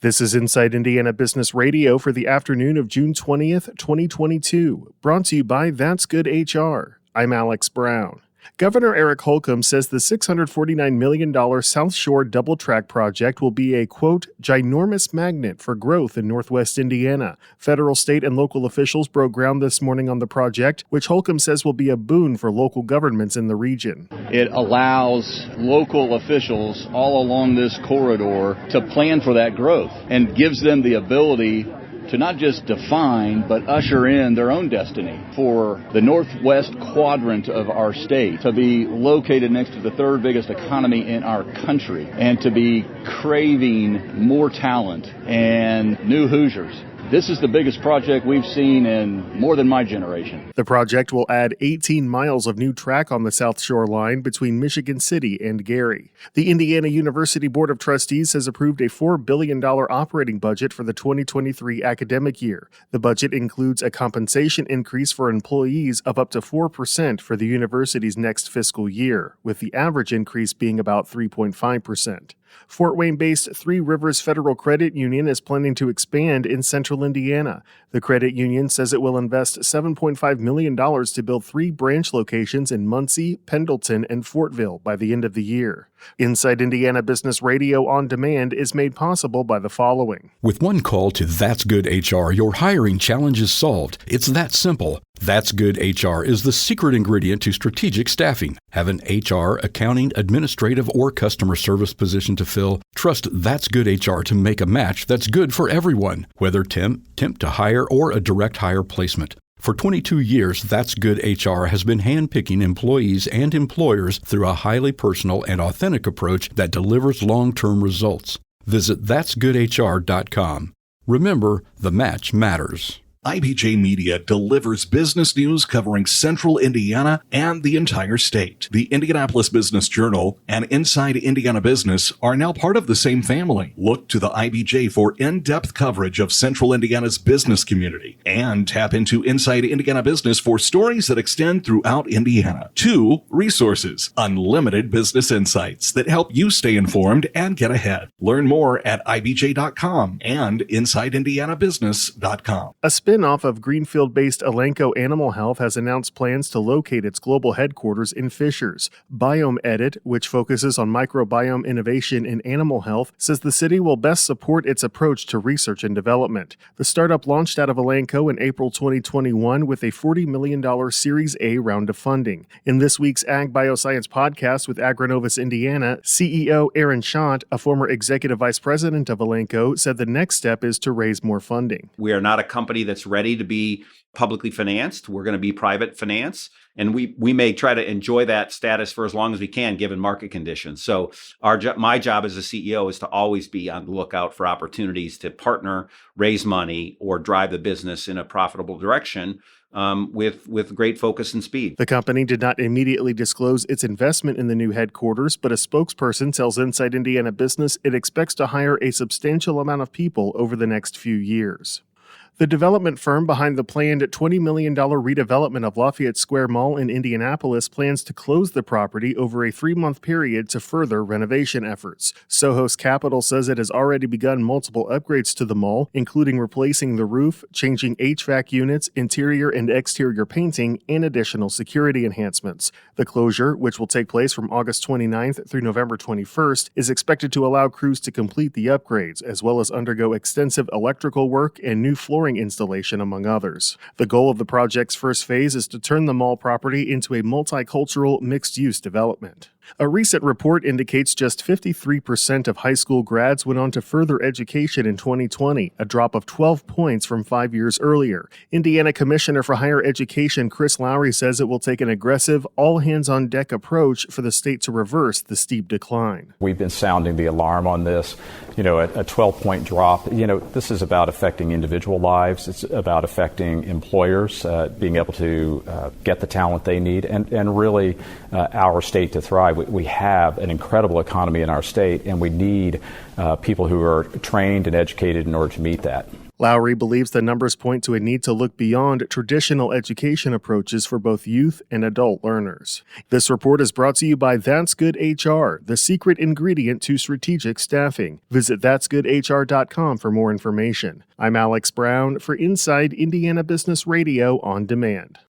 This is Inside Indiana Business Radio for the afternoon of June 20th, 2022, brought to you by That's Good HR. I'm Alex Brown. Governor Eric Holcomb says the $649 million South Shore Double Track project will be a, quote, ginormous magnet for growth in Northwest Indiana. Federal, state, and local officials broke ground this morning on the project, which Holcomb says will be a boon for local governments in the region. It allows local officials all along this corridor to plan for that growth and gives them the ability to not just define, but usher in their own destiny for the northwest quadrant of our state, to be located next to the third biggest economy in our country, and to be craving more talent and new Hoosiers. This is the biggest project we've seen in more than my generation. The project will add 18 miles of new track on the South Shore line between Michigan City and Gary. The Indiana University Board of Trustees has approved a $4 billion operating budget for the 2023 academic year. The budget includes a compensation increase for employees of up to 4% for the university's next fiscal year, with the average increase being about 3.5%. Fort Wayne-based Three Rivers Federal Credit Union is planning to expand in central Indiana. The credit union says it will invest $7.5 million to build 3 branch locations in Muncie, Pendleton, and Fortville by the end of the year. Inside Indiana Business Radio On Demand is made possible by the following. With one call to That's Good HR, your hiring challenge is solved. It's that simple. That's Good HR is the secret ingredient to strategic staffing. Have an HR, accounting, administrative, or customer service position to fill? Trust That's Good HR to make a match that's good for everyone, whether temp to hire, or a direct hire placement. For 22 years, That's Good HR has been handpicking employees and employers through a highly personal and authentic approach that delivers long-term results. Visit that'sgoodhr.com. Remember, the match matters. IBJ Media delivers business news covering central Indiana and the entire state. The Indianapolis Business Journal and Inside Indiana Business are now part of the same family. Look to the IBJ for in-depth coverage of central Indiana's business community, and tap into Inside Indiana Business for stories that extend throughout Indiana. 2 resources, unlimited business insights that help you stay informed and get ahead. Learn more at ibj.com and insideindianabusiness.com. A spin-off of Greenfield-based Elanco Animal Health has announced plans to locate its global headquarters in Fishers. Biome Edit, which focuses on microbiome innovation in animal health, says the city will best support its approach to research and development. The startup launched out of Elanco in April 2021 with a $40 million Series A round of funding. In this week's Ag Bioscience podcast with Agronovus Indiana, CEO Aaron Schott, a former executive vice president of Elanco, said the next step is to raise more funding. We are not a company that's ready to be publicly financed. We're going to be private finance, and we may try to enjoy that status for as long as we can given market conditions. So my job as a CEO is to always be on the lookout for opportunities to partner, raise money, or drive the business in a profitable direction with great focus and speed. The company did not immediately disclose its investment in the new headquarters, but a spokesperson tells Inside Indiana Business it expects to hire a substantial amount of people over the next few years. The development firm behind the planned $20 million redevelopment of Lafayette Square Mall in Indianapolis plans to close the property over a 3-month period to further renovation efforts. Sohos Capital says it has already begun multiple upgrades to the mall, including replacing the roof, changing HVAC units, interior and exterior painting, and additional security enhancements. The closure, which will take place from August 29th through November 21st, is expected to allow crews to complete the upgrades, as well as undergo extensive electrical work and new flooring installation, among others. The goal of the project's first phase is to turn the mall property into a multicultural, mixed-use development. A recent report indicates just 53% of high school grads went on to further education in 2020, a drop of 12 points from 5 years earlier. Indiana Commissioner for Higher Education Chris Lowry says it will take an aggressive, all-hands-on-deck approach for the state to reverse the steep decline. We've been sounding the alarm on this. A 12-point drop. This is about affecting individual lives. It's about affecting employers, being able to get the talent they need, and really our state to thrive. We have an incredible economy in our state, and we need people who are trained and educated in order to meet that. Lowry believes the numbers point to a need to look beyond traditional education approaches for both youth and adult learners. This report is brought to you by That's Good HR, the secret ingredient to strategic staffing. Visit that'sgoodhr.com for more information. I'm Alex Brown for Inside Indiana Business Radio on Demand.